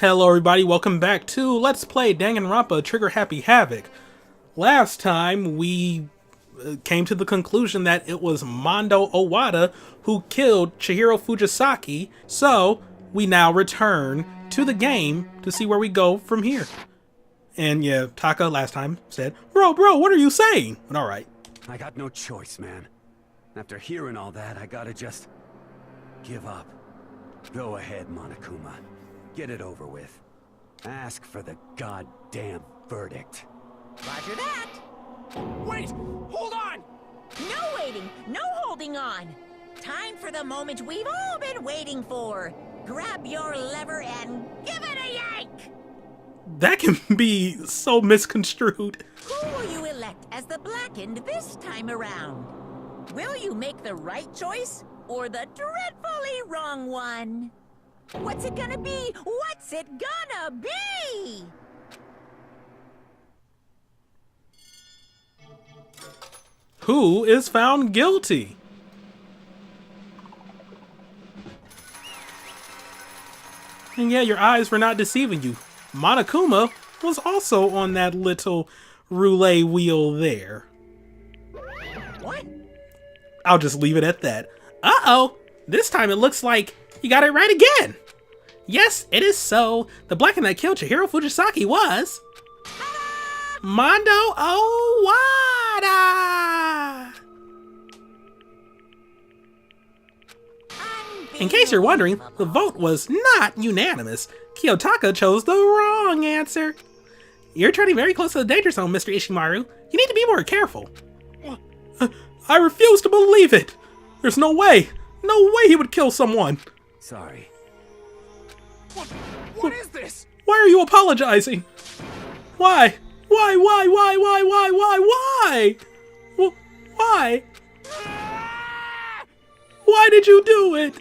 Hello everybody, welcome back to Let's Play Danganronpa Trigger Happy Havoc. Last time we came to the conclusion that it was Mondo Owada who killed Chihiro Fujisaki, so we now return to the game to see where we go from here. And yeah, Taka last time said, Bro, what are you saying? But alright. I got no choice, man. After hearing all that, I gotta just give up. Go ahead, Monokuma. Get it over with. Ask for the goddamn verdict. Roger that. Wait! Hold on! No waiting, no holding on. Time for the moment we've all been waiting for. Grab your lever and give it a yank! That can be so misconstrued. Who will you elect as the Blackened this time around? Will you make the right choice or the dreadfully wrong one? What's it gonna be? What's it gonna be? Who is found guilty? And yeah, your eyes were not deceiving you. Monokuma was also on that little roulette wheel there. What? I'll just leave it at that. Uh-oh! This time it looks like you got it right again! Yes, it is so. The Blackened that killed Chihiro Fujisaki was... Mondo Owada! In case you're wondering, the vote was not unanimous. Kiyotaka chose the wrong answer. You're treading very close to the danger zone, Mr. Ishimaru. You need to be more careful. I refuse to believe it! There's no way! No way he would kill someone! Sorry. What is this? Why are you apologizing? Why? Why? Why? Why did you do it?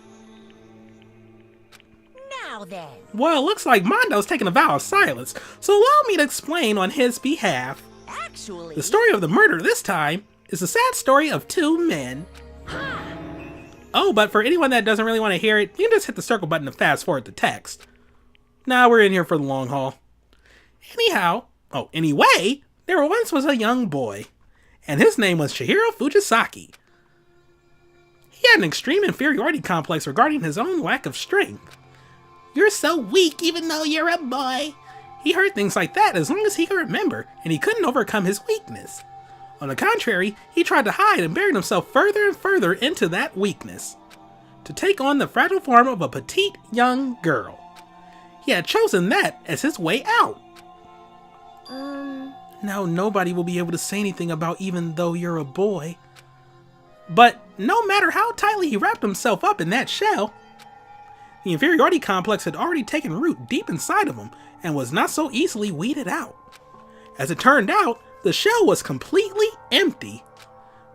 Now then. Well, it looks like Mondo's taking a vow of silence, so allow me to explain on his behalf. Actually... The story of the murder this time is the sad story of two men. Oh, but for anyone that doesn't really want to hear it, you can just hit the circle button to fast forward the text. Nah, we're in here for the long haul. Anyway, there once was a young boy, and his name was Chihiro Fujisaki. He had an extreme inferiority complex regarding his own lack of strength. You're so weak even though you're a boy. He heard things like that as long as he could remember, and he couldn't overcome his weakness. On the contrary, he tried to hide and buried himself further and further into that weakness, to take on the fragile form of a petite young girl. He had chosen that as his way out. Now nobody will be able to say anything about even though you're a boy. But no matter how tightly he wrapped himself up in that shell, the inferiority complex had already taken root deep inside of him and was not so easily weeded out. As it turned out, the shell was completely empty.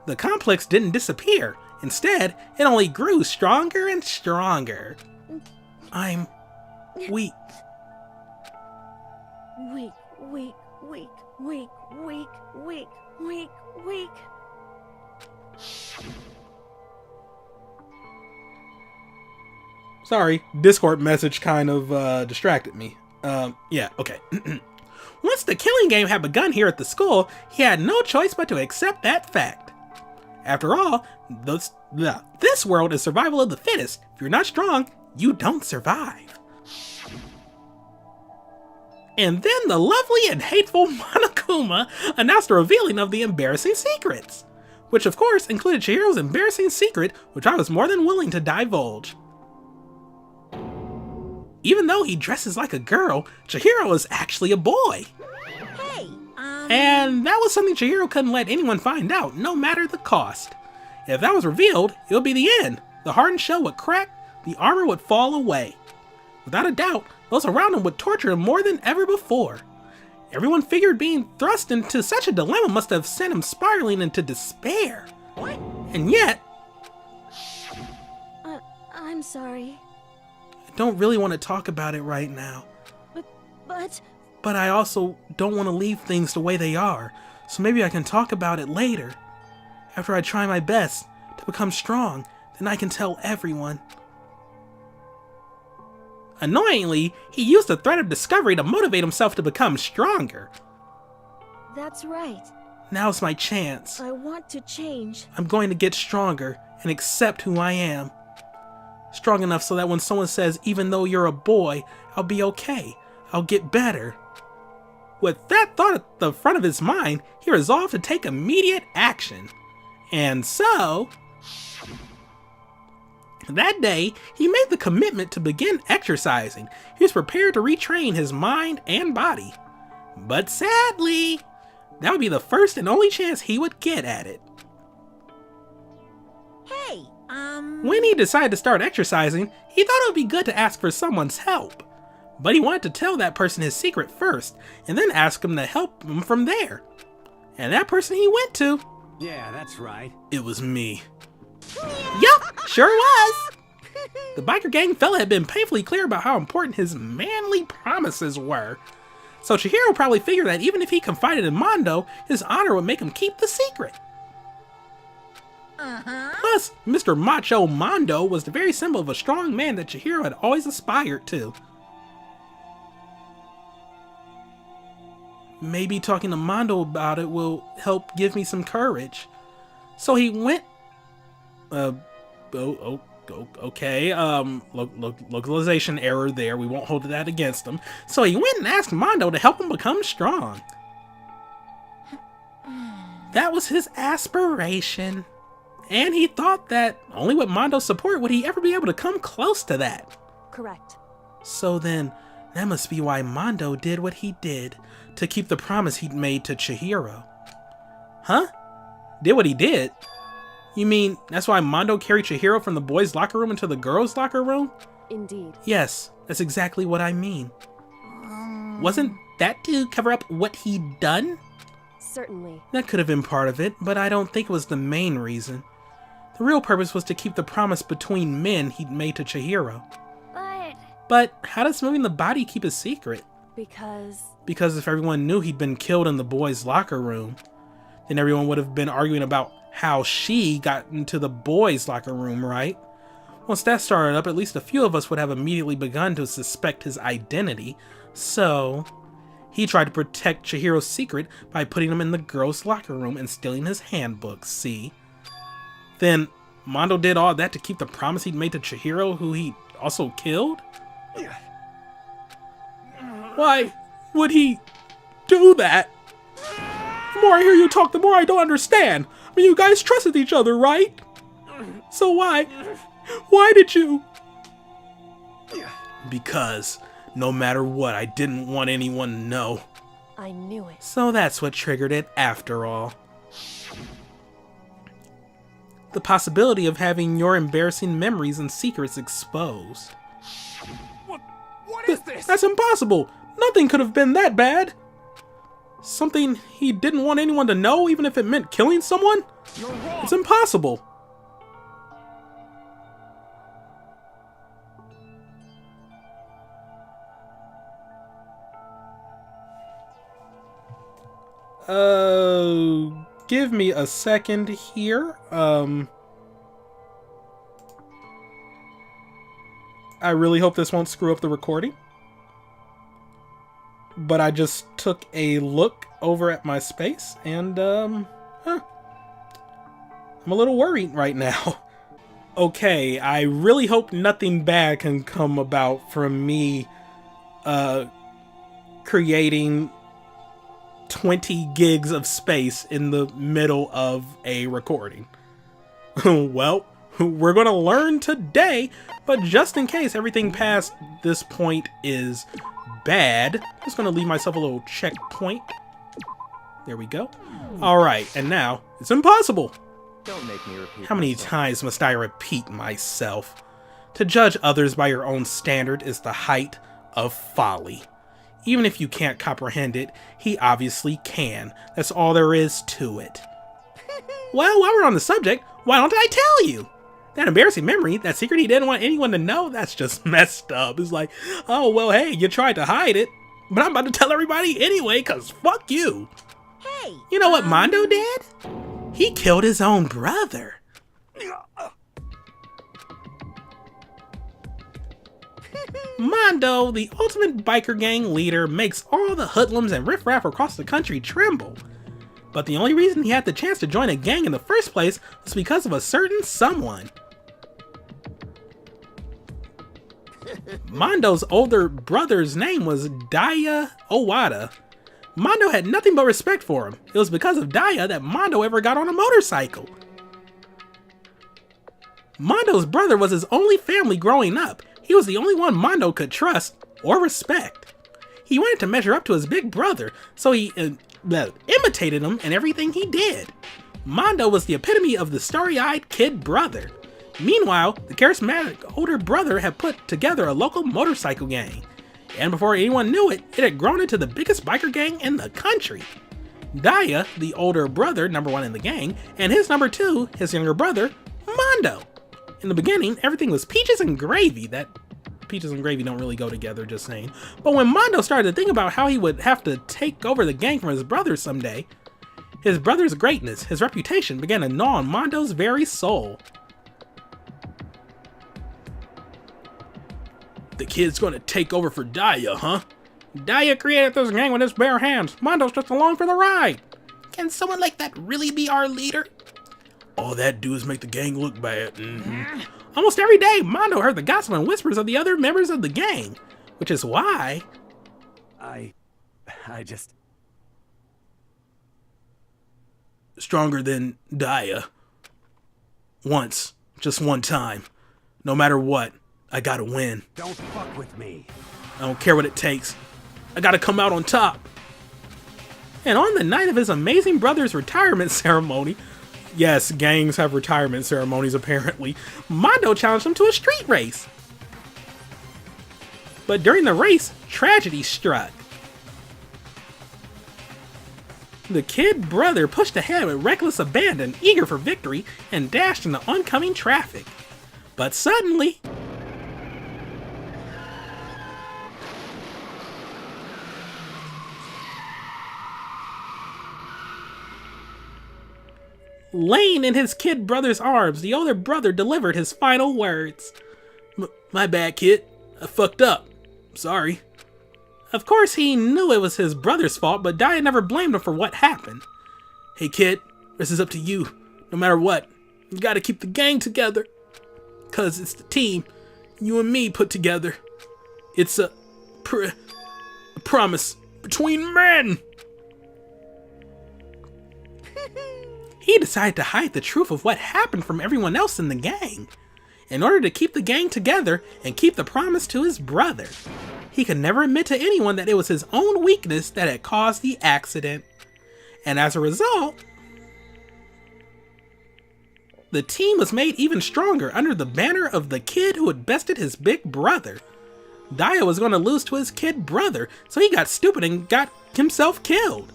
The complex didn't disappear. Instead, it only grew stronger and stronger. I'm weak. Weak. Sorry, Discord message kind of distracted me. Yeah, okay. Once the killing game had begun here at the school, he had no choice but to accept that fact. After all, this world is survival of the fittest. If you're not strong, you don't survive. And then the lovely and hateful Monokuma announced the revealing of the embarrassing secrets, which of course included Chihiro's embarrassing secret, which I was more than willing to divulge. Even though he dresses like a girl, Chihiro is actually a boy. Hey, And that was something Chihiro couldn't let anyone find out, no matter the cost. If that was revealed, it would be the end. The hardened shell would crack, the armor would fall away. Without a doubt, those around him would torture him more than ever before. Everyone figured being thrust into such a dilemma must have sent him spiraling into despair. what? And yet, I'm sorry. I don't really want to talk about it right now. But I also don't want to leave things the way they are, so maybe I can talk about it later. After I try my best to become strong, then I can tell everyone. Annoyingly, he used the threat of discovery to motivate himself to become stronger. That's right. Now's my chance. I want to change. I'm going to get stronger and accept who I am. Strong enough so that when someone says, even though you're a boy, I'll be okay. I'll get better. With that thought at the front of his mind, he resolved to take immediate action. And so, that day, he made the commitment to begin exercising. He was prepared to retrain his mind and body. But sadly, that would be the first and only chance he would get at it. Hey, When he decided to start exercising, he thought it would be good to ask for someone's help. But he wanted to tell that person his secret first, and then ask him to help him from there. And that person he went to, Yeah, that's right. it was me. Yup, sure was! The biker gang fella had been painfully clear about how important his manly promises were. So Chihiro probably figured that even if he confided in Mondo, his honor would make him keep the secret. Plus, Mr. Macho Mondo was the very symbol of a strong man that Chihiro had always aspired to. Maybe talking to Mondo about it will help give me some courage. So he went... okay, localization error there. We won't hold that against him. So he went and asked Mondo to help him become strong. That was his aspiration. And he thought that only with Mondo's support would he ever be able to come close to that. Correct. So then, that must be why Mondo did what he did, to keep the promise he'd made to Chihiro. Huh? Did what he did? You mean, that's why Mondo carried Chihiro from the boys' locker room into the girls' locker room? Indeed. Yes, that's exactly what I mean. Wasn't that to cover up what he'd done? Certainly. That could have been part of it, but I don't think it was the main reason. The real purpose was to keep the promise between men he'd made to Chihiro. But how does moving the body keep a secret? Because if everyone knew he'd been killed in the boys' locker room, then everyone would have been arguing about how she got into the boys' locker room, right? Once that started up, at least a few of us would have immediately begun to suspect his identity. So, he tried to protect Chihiro's secret by putting him in the girls' locker room and stealing his handbook, see? Then, Mondo did all that to keep the promise he'd made to Chihiro, who he also killed? Why would he do that? The more I hear you talk, the more I don't understand. I mean, you guys trusted each other, right? So why did you? Because no matter what, I didn't want anyone to know. I knew it. So that's what triggered it after all. The possibility of having your embarrassing memories and secrets exposed. What is this? That's impossible! Nothing could have been that bad! Something he didn't want anyone to know, even if it meant killing someone? You're wrong. It's impossible! Give me a second here. I really hope this won't screw up the recording. But I just took a look over at my space and, I'm a little worried right now. Okay, I really hope nothing bad can come about from me, creating 20 gigs of space in the middle of a recording. Well, we're gonna learn today, but just in case everything past this point is bad, I'm just gonna leave myself a little checkpoint. There we go. Alright, and now, it's impossible! Don't make me repeat How many times must I repeat myself? To judge others by your own standard is the height of folly. Even if you can't comprehend it, he obviously can. That's all there is to it. Well, while we're on the subject, why don't I tell you? That embarrassing memory, that secret he didn't want anyone to know, that's just messed up. It's like, oh, well, hey, you tried to hide it, but I'm about to tell everybody anyway, cause fuck you. Hey! You know what Mondo did? He killed his own brother. Mondo, the ultimate biker gang leader, makes all the hoodlums and riffraff across the country tremble. But the only reason he had the chance to join a gang in the first place was because of a certain someone. Mondo's older brother's name was Daya Owada. Mondo had nothing but respect for him. It was because of Daya that Mondo ever got on a motorcycle. Mondo's brother was his only family growing up. He was the only one Mondo could trust or respect. He wanted to measure up to his big brother, so he imitated him in everything he did. Mondo was the epitome of the starry-eyed kid brother. Meanwhile, the charismatic older brother had put together a local motorcycle gang, and before anyone knew it, it had grown into the biggest biker gang in the country. Daya, the older brother, number one in the gang, and his number two, his younger brother, Mondo. In the beginning, everything was peaches and gravy. That peaches and gravy don't really go together, just saying. But when Mondo started to think about how he would have to take over the gang from his brother someday, his brother's greatness, his reputation, began to gnaw on Mondo's very soul. The kid's gonna take over for Daya, huh? Daya created this gang with his bare hands. Mondo's just along for the ride. Can someone like that really be our leader? All that do is make the gang look bad. Almost every day, Mondo heard the gossip and whispers of the other members of the gang, which is why... I just... Stronger than Daya. Once. Just one time. No matter what, I gotta win. Don't fuck with me. I don't care what it takes. I gotta come out on top. And on the night of his amazing brother's retirement ceremony, yes, gangs have retirement ceremonies apparently, Mondo challenged him to a street race. But during the race, tragedy struck. The kid brother pushed ahead with reckless abandon, eager for victory, and dashed into oncoming traffic. But suddenly... laying in his kid brother's arms, the older brother delivered his final words. My bad, kid. I fucked up. Sorry. Of course, he knew it was his brother's fault, but Daya never blamed him for what happened. Hey, kid, this is up to you. No matter what, you gotta keep the gang together. 'Cause it's the team you and me put together. It's a promise between men. He decided to hide the truth of what happened from everyone else in the gang, in order to keep the gang together and keep the promise to his brother. He could never admit to anyone that it was his own weakness that had caused the accident. And as a result, the team was made even stronger under the banner of the kid who had bested his big brother. Daya was going to lose to his kid brother, so he got stupid and got himself killed.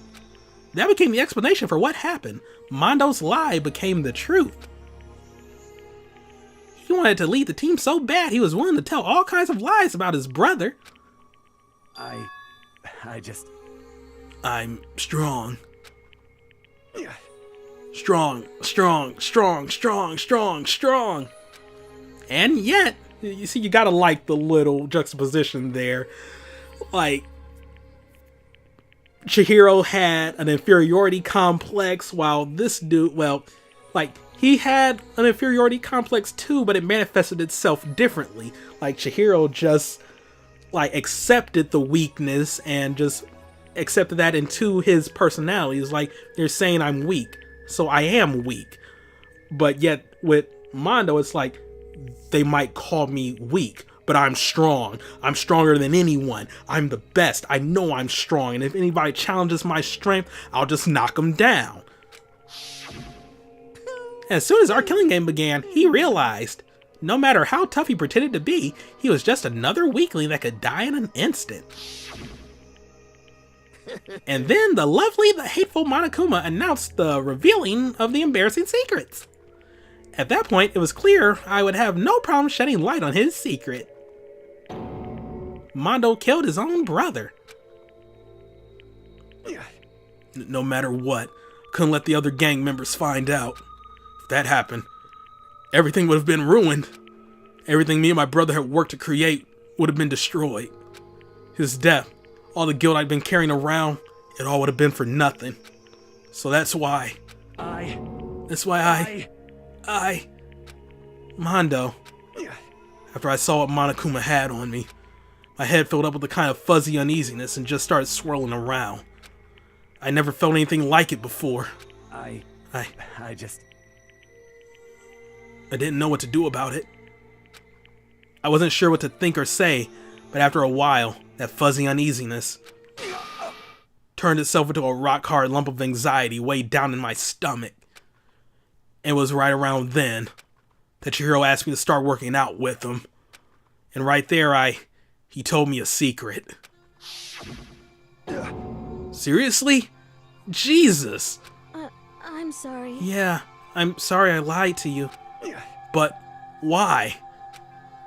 That became the explanation for what happened. Mondo's lie became the truth. He wanted to lead the team so bad he was willing to tell all kinds of lies about his brother. I'm strong. Strong. And yet, you see, you gotta like the little juxtaposition there. Like, Chihiro had an inferiority complex, while this dude, well, like, he had an inferiority complex too, but it manifested itself differently. Like, Chihiro just, like, accepted the weakness and just accepted that into his personality. It's like, they're saying I'm weak, so I am weak. But yet, with Mondo, it's like, they might call me weak, but I'm strong. I'm stronger than anyone. I'm the best. I know I'm strong. And if anybody challenges my strength, I'll just knock them down. As soon as our killing game began, he realized, no matter how tough he pretended to be, he was just another weakling that could die in an instant. And then the lovely, the hateful Monokuma announced the revealing of the embarrassing secrets. At that point, it was clear I would have no problem shedding light on his secret. Mondo killed his own brother. No matter what, couldn't let the other gang members find out. If that happened, everything would have been ruined. Everything me and my brother had worked to create would have been destroyed. His death, all the guilt I'd been carrying around, it all would have been for nothing. So that's why Mondo, after I saw what Monokuma had on me, my head filled up with a kind of fuzzy uneasiness and just started swirling around. I never felt anything like it before. I didn't know what to do about it. I wasn't sure what to think or say, but after a while, that fuzzy uneasiness turned itself into a rock-hard lump of anxiety way down in my stomach. It was right around then that Chihiro asked me to start working out with him. And right there, he told me a secret. Seriously? Jesus! I'm sorry. Yeah, I'm sorry I lied to you. But why?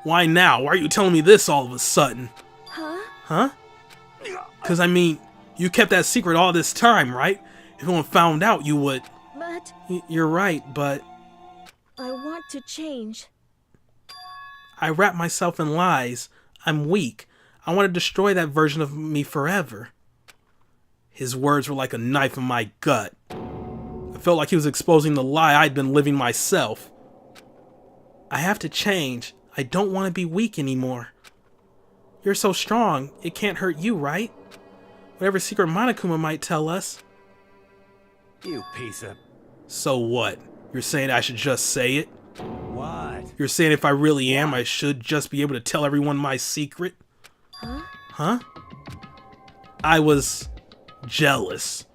Why now? Why are you telling me this all of a sudden? Huh? Because, I mean, you kept that secret all this time, right? If anyone found out, you would... But... You're right, but... I want to change. I wrap myself in lies. I'm weak. I want to destroy that version of me forever. His words were like a knife in my gut. I felt like he was exposing the lie I'd been living myself. I have to change. I don't want to be weak anymore. You're so strong, it can't hurt you, right? Whatever secret Monokuma might tell us. You piece of... So what? You're saying I should just say it? What? You're saying if I really am, I should just be able to tell everyone my secret? Huh? I was jealous.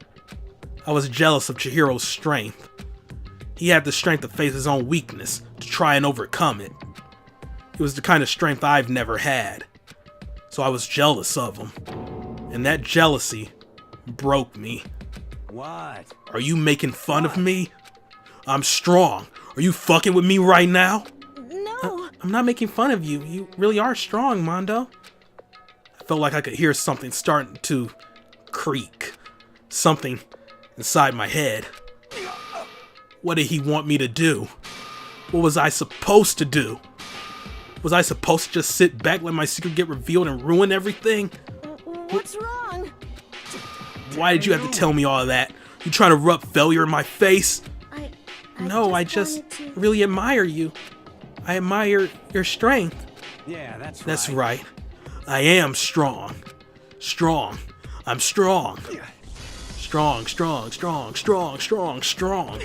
I was jealous of Chihiro's strength. He had the strength to face his own weakness, to try and overcome it. It was the kind of strength I've never had. So I was jealous of him. And that jealousy broke me. What? Are you making fun of me? I'm strong. Are you fucking with me right now? No. I'm not making fun of you. You really are strong, Mondo. I felt like I could hear something starting to creak. Something inside my head. What did he want me to do? What was I supposed to do? Was I supposed to just sit back, let my secret get revealed and ruin everything? What's wrong? Why did you have to tell me all of that? You trying to rub failure in my face? No, I just really admire you. I admire your strength. Yeah, that's right. That's right. I am strong. Strong. I'm strong. Strong, strong, strong, strong, strong, strong.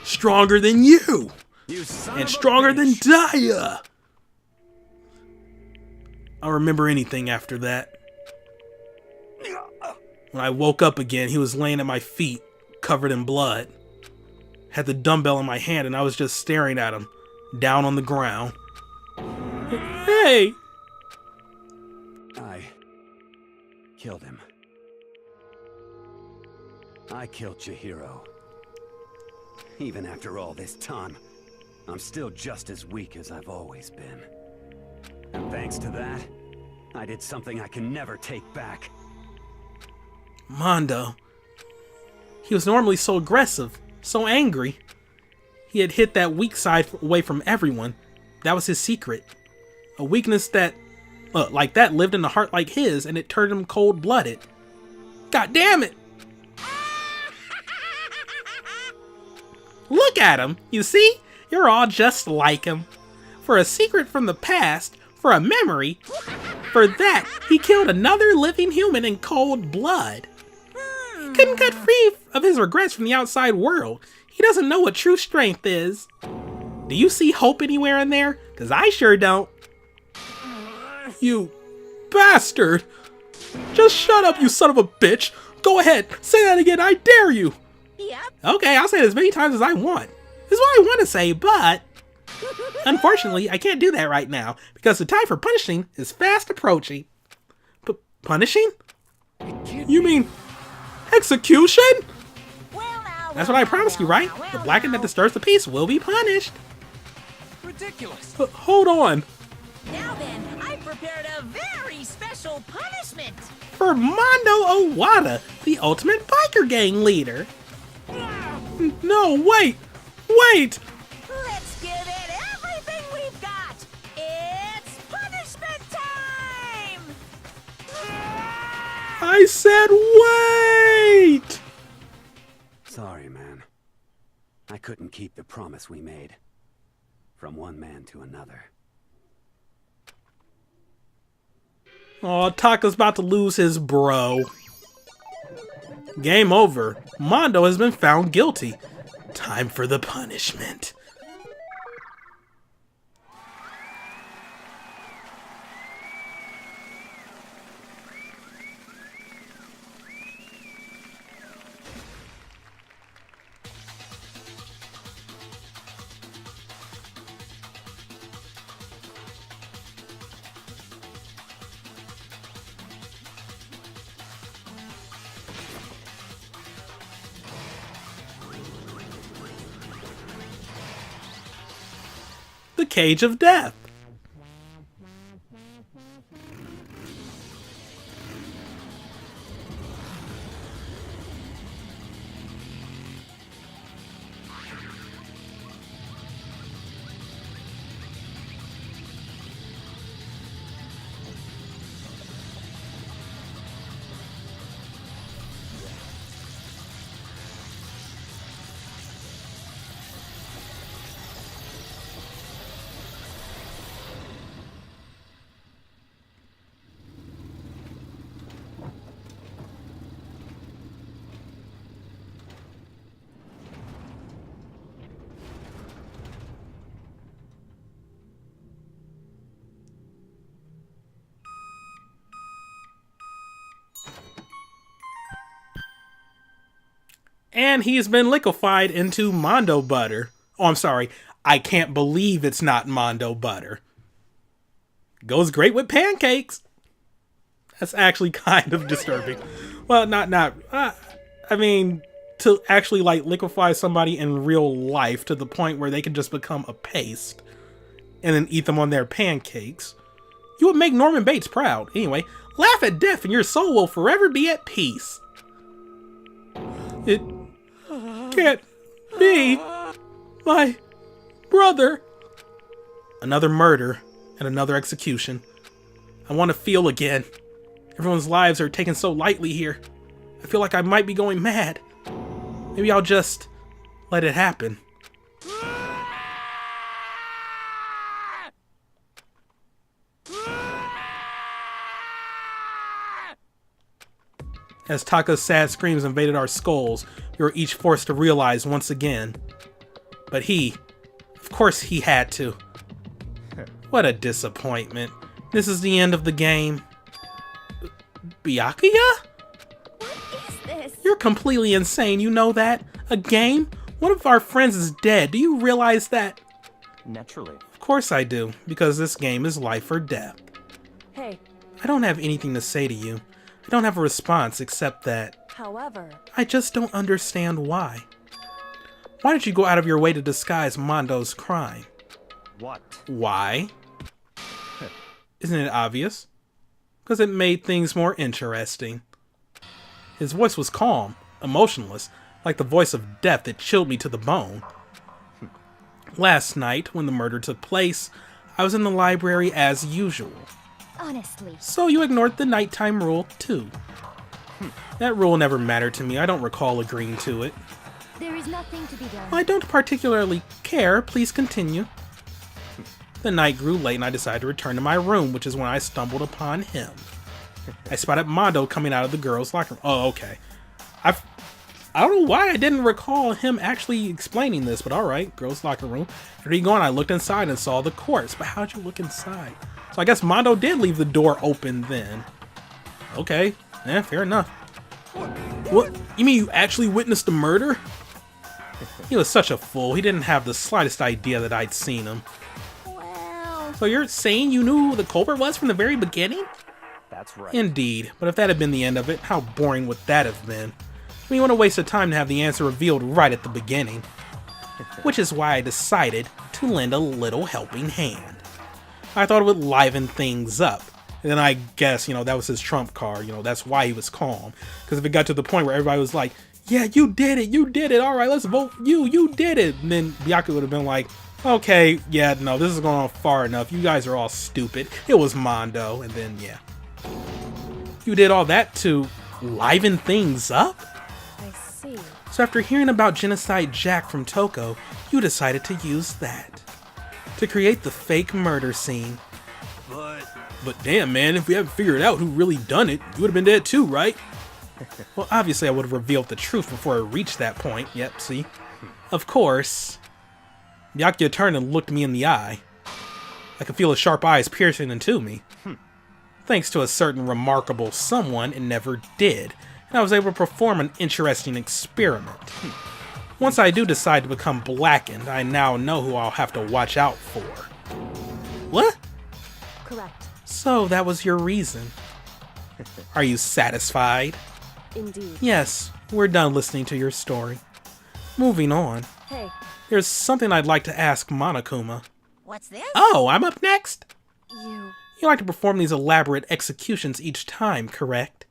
Stronger than you. You son And of a stronger than bitch. Daya. I don't remember anything after that. When I woke up again, he was laying at my feet, covered in blood. Had the dumbbell in my hand and I was just staring at him, down on the ground. Hey! I killed him. I killed Chihiro. Even after all this time, I'm still just as weak as I've always been. And thanks to that, I did something I can never take back. Mondo. He was normally so aggressive, so angry. He had hid that weak side away from everyone. That was his secret. A weakness that, like that, lived in a heart like his, and it turned him cold-blooded. God damn it! Look at him! You see? You're all just like him. For a secret from the past, for a memory, for that, he killed another living human in cold blood. He couldn't cut free of his regrets from the outside world. He doesn't know what true strength is. Do you see hope anywhere in there? Because I sure don't. You bastard! Just shut up, you son of a bitch! Go ahead, say that again, I dare you! Yep. Okay, I'll say it as many times as I want. This is what I want to say, but... Unfortunately, I can't do that right now, because the time for punishing is fast approaching. Punishing? You mean... execution? That's what I promised you, right? The blackened that disturbs the peace will be punished. Ridiculous. Hold on. Now then, I prepared a very special punishment. For Mondo Owada, the ultimate biker gang leader. No, wait! Wait! Let's give it everything we've got. It's punishment time! I said wait! Sorry, man. I couldn't keep the promise we made. From one man to another. Oh, Taka's about to lose his bro. Game over. Mondo has been found guilty. Time for the punishment. The Cage of Death. And he's been liquefied into Mondo butter. Oh, I'm sorry. I can't believe it's not Mondo butter. Goes great with pancakes. That's actually kind of disturbing. Well, I mean, to actually like liquefy somebody in real life to the point where they can just become a paste and then eat them on their pancakes. You would make Norman Bates proud. Anyway, laugh at death and your soul will forever be at peace. It can't be my brother. Another murder and another execution. I want to feel again. Everyone's lives are taken so lightly here. I feel like I might be going mad. Maybe I'll just let it happen. As Taka's sad screams invaded our skulls, we were each forced to realize once again. But of course he had to. What a disappointment. This is the end of the game. Byakuya? What is this? You're completely insane, you know that? A game? One of our friends is dead, do you realize that? Naturally. Of course I do, because this game is life or death. Hey, I don't have anything to say to you. I don't have a response except that however, I just don't understand why. Why did you go out of your way to disguise Mondo's crime? What? Why? Isn't it obvious? Because it made things more interesting. His voice was calm, emotionless, like the voice of death that chilled me to the bone. Last night, when the murder took place, I was in the library as usual. honestly, So you ignored the nighttime rule, too. That rule never mattered to me. I don't recall agreeing to it. there is nothing to be done. I don't particularly care. Please continue. The night grew late and I decided to return to my room, which is when I stumbled upon him. I spotted Mondo coming out of the girls' locker room. Oh, okay. I don't know why I didn't recall him actually explaining this, but alright, girls' locker room. After he gone, I looked inside and saw the corpse. But how'd you look inside? So I guess Mondo did leave the door open then. Okay, yeah, fair enough. What? You mean you actually witnessed the murder? He was such a fool. He didn't have the slightest idea that I'd seen him. Well, So you're saying you knew who the culprit was from the very beginning? That's right. Indeed, but if that had been the end of it, how boring would that have been? I mean, what a waste of time to have the answer revealed right at the beginning. Which is why I decided to lend a little helping hand. I thought it would liven things up. And then I guess, that was his trump card. That's why he was calm. Because if it got to the point where everybody was like, yeah, you did it, alright, let's vote for you did it. And then Byakuya would have been like, okay, yeah, no, this is going on far enough. You guys are all stupid. It was Mondo. And then, yeah. You did all that to liven things up? I see. So after hearing about Genocide Jack from Toko, you decided to use that to create the fake murder scene. But damn, man, if we haven't figured out who really done it, you would have been dead too, right? Well, obviously I would have revealed the truth before I reached that point. Yep, see? Of course. Byakuya turned and looked me in the eye. I could feel his sharp eyes piercing into me. Thanks to a certain remarkable someone, it never did, and I was able to perform an interesting experiment. Once I do decide to become blackened, I now know who I'll have to watch out for. What? Correct. So that was your reason. Are you satisfied? Indeed. Yes, we're done listening to your story. Moving on. Hey, There's something I'd like to ask Monokuma. What's this? Oh, I'm up next? you... You like to perform these elaborate executions each time, correct?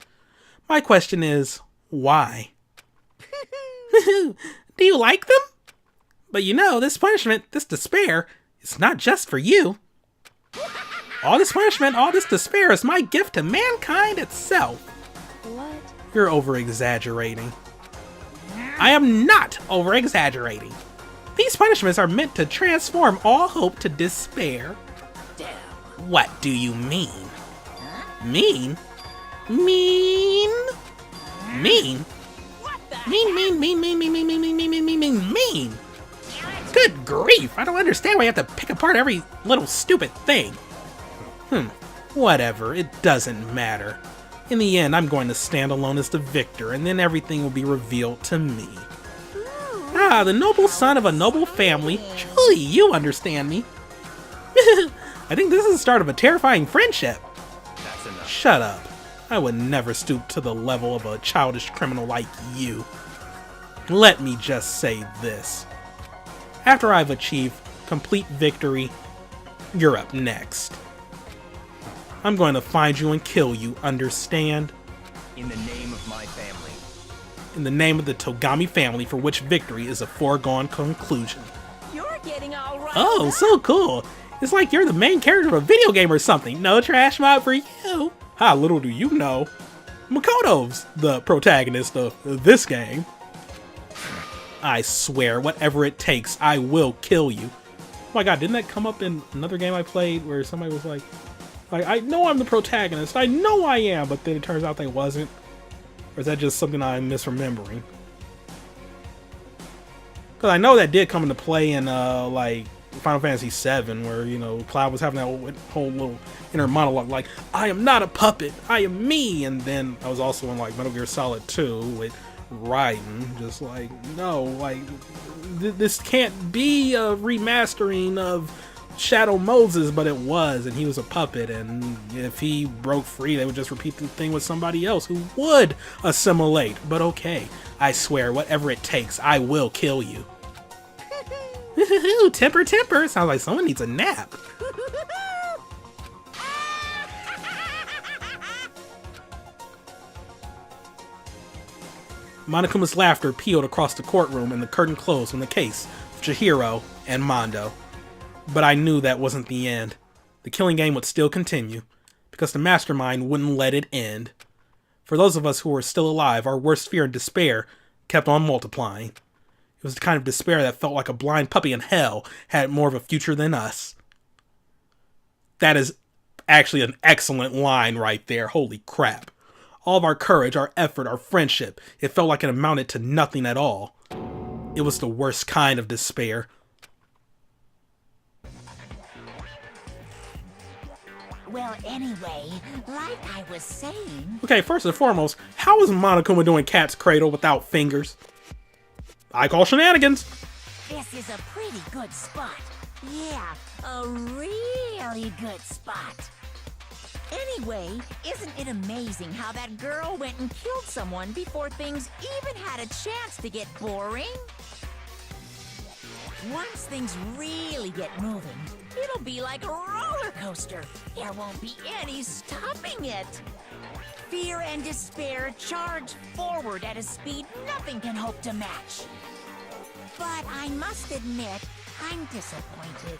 My question is, why? Do you like them? But you know, this punishment, this despair, it's not just for you. All this punishment, all this despair is my gift to mankind itself. What? You're over-exaggerating. I am not over-exaggerating. These punishments are meant to transform all hope to despair. Damn. What do you mean? Mean? Mean? Mean? What the Mean. Good grief, I don't understand why you have to pick apart every little stupid thing. Whatever, it doesn't matter. In the end, I'm going to stand alone as the victor, and then everything will be revealed to me. Ah, the noble son of a noble family. Truly, you understand me. I think this is the start of a terrifying friendship. That's enough. Shut up. I would never stoop to the level of a childish criminal like you. Let me just say this. After I've achieved complete victory, you're up next. I'm going to find you and kill you, understand? In the name of my family. In the name of the Togami family, for which victory is a foregone conclusion. You're getting all right. Oh, so cool. It's like you're the main character of a video game or something. No trash mod for you. How little do you know? Makoto's the protagonist of this game. I swear, whatever it takes, I will kill you. Oh my god, didn't that come up in another game I played where somebody was like, I know I'm the protagonist, I know I am, but then it turns out they wasn't? Or is that just something I'm misremembering? Because I know that did come into play in, like, Final Fantasy VII, where, you know, Cloud was having that whole little inner monologue, like, I am not a puppet, I am me! And then I was also in, like, Metal Gear Solid 2 with Raiden, just like, no, like, this can't be a remastering of Shadow Moses, but it was, and he was a puppet, and if he broke free, they would just repeat the thing with somebody else who would assimilate. But okay, I swear, whatever it takes, I will kill you. Temper. Sounds like someone needs a nap. Monokuma's laughter peeled across the courtroom and the curtain closed on the case of Chihiro and Mondo. But I knew that wasn't the end. The killing game would still continue, because the mastermind wouldn't let it end. For those of us who were still alive, our worst fear and despair kept on multiplying. It was the kind of despair that felt like a blind puppy in hell had more of a future than us. That is actually an excellent line right there. Holy crap. All of our courage, our effort, our friendship, it felt like it amounted to nothing at all. It was the worst kind of despair. Well, anyway, like I was saying... Okay, first and foremost, how is Monokuma doing Cat's Cradle without fingers? I call shenanigans. This is a pretty good spot. Yeah, a really good spot. Anyway, isn't it amazing how that girl went and killed someone before things even had a chance to get boring? Once things really get moving, it'll be like a roller coaster. There won't be any stopping it. Fear and despair charge forward at a speed nothing can hope to match. But I must admit, I'm disappointed.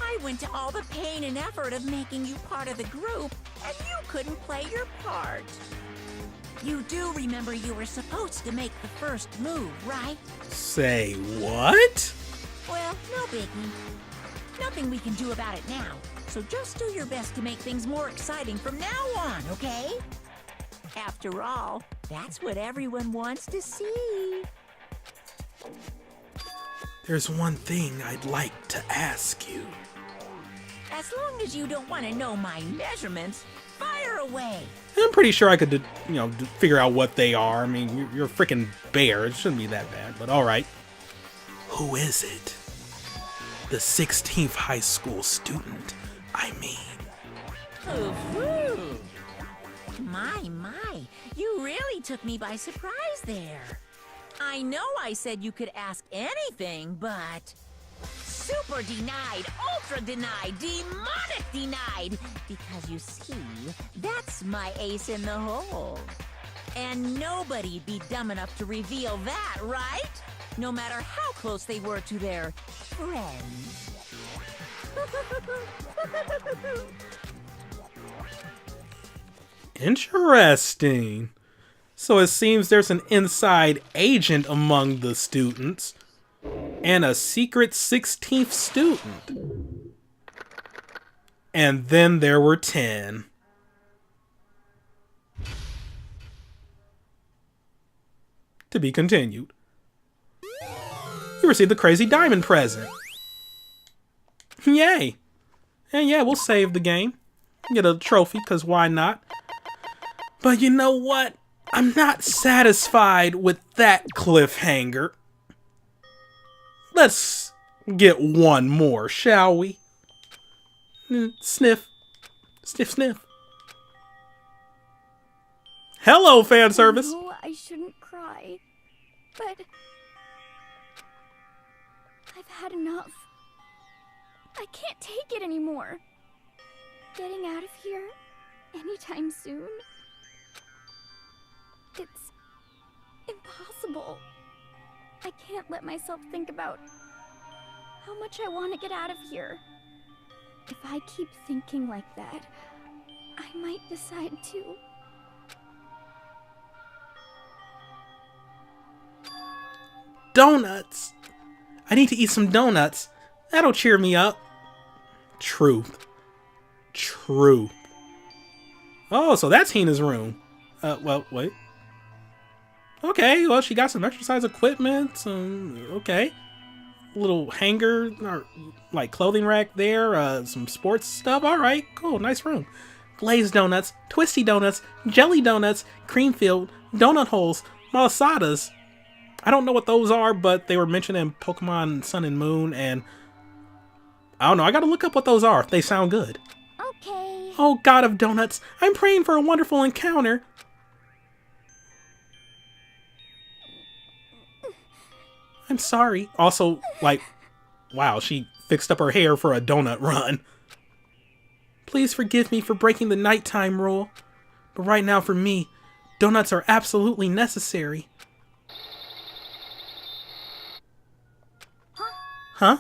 I went to all the pain and effort of making you part of the group, and you couldn't play your part. You do remember you were supposed to make the first move, right? Say what? Well, no biggie. Nothing we can do about it now. So just do your best to make things more exciting from now on, okay? After all, that's what everyone wants to see. There's one thing I'd like to ask you. As long as you don't want to know my measurements, fire away. I'm pretty sure I could, figure out what they are. I mean, you're a freaking bear. It shouldn't be that bad, but all right. Who is it? The 16th high school student, I mean. Ooh. My, you really took me by surprise there. I know I said you could ask anything, but... Super denied, ultra denied, demonic denied! Because you see, that's my ace in the hole. And nobody'd be dumb enough to reveal that, right? No matter how close they were to their friends. Interesting. So it seems there's an inside agent among the students and a secret 16th student. And then there were 10. To be continued. You received the crazy diamond present. Yay. And yeah, we'll save the game. Get a trophy, because why not? But you know what? I'm not satisfied with that cliffhanger. Let's get one more, shall we? Sniff. Sniff, sniff. Hello, fan service. No, I shouldn't cry. But... I've had enough. I can't take it anymore. Getting out of here anytime soon. It's impossible. I can't let myself think about how much I want to get out of here. If I keep thinking like that, I might decide to... Donuts. I need to eat some donuts. That'll cheer me up. Truth. Truth. Oh, so that's Hina's room. Well, wait. Okay, well, she got some exercise equipment. Okay. A little hanger, or like clothing rack there. Some sports stuff. All right, cool, nice room. Glazed donuts, twisty donuts, jelly donuts, cream filled, donut holes, malasadas. I don't know what those are, but they were mentioned in Pokemon Sun and Moon, and I don't know. I gotta look up what those are. They sound good. Okay. Oh, God of Donuts, I'm praying for a wonderful encounter. I'm sorry. Also, like, wow, she fixed up her hair for a donut run. Please forgive me for breaking the nighttime rule, but right now for me, donuts are absolutely necessary. Huh?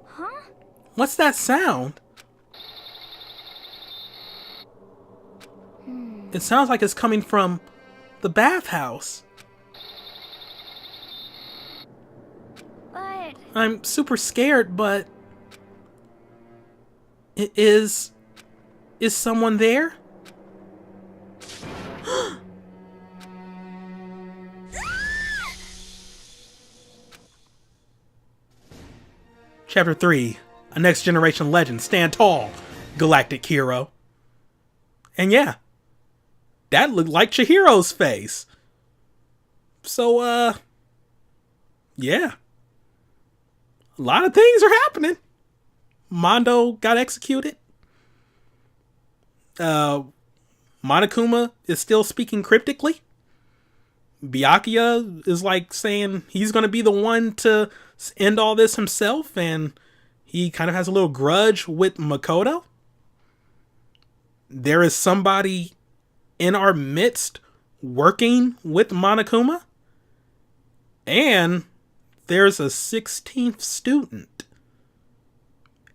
Huh? What's that sound? It sounds like it's coming from the bathhouse. But... I'm super scared, but... Is someone there? Chapter 3, A Next Generation Legend, Stand Tall, Galactic Hero. And yeah, that looked like Chihiro's face. So, yeah. A lot of things are happening. Mondo got executed. Monokuma is still speaking cryptically. Byakuya is like saying he's going to be the one to end all this himself, and he kind of has a little grudge with Makoto. There is somebody in our midst working with Monokuma, and there's a 16th student.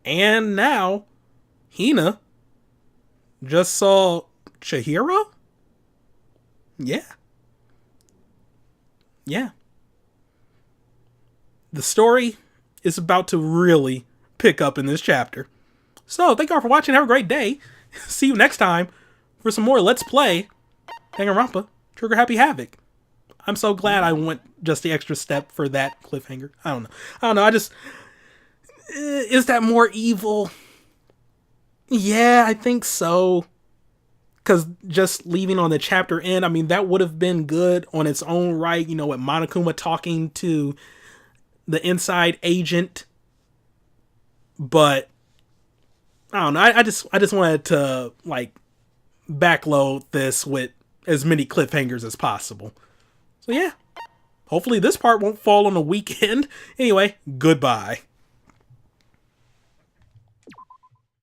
And now Hina just saw Chihiro? Yeah. Yeah. The story is about to really pick up in this chapter. So, thank you all for watching. Have a great day. See you next time for some more Let's Play Danganronpa Trigger Happy Havoc. I'm so glad I went just the extra step for that cliffhanger. I don't know. I just... Is that more evil? Yeah, I think so. Because just leaving on the chapter end, I mean, that would have been good on its own right. You know, with Monokuma talking to the inside agent. But, I don't know. I just wanted to, like, backload this with as many cliffhangers as possible. So, yeah. Hopefully this part won't fall on the weekend. Anyway, goodbye.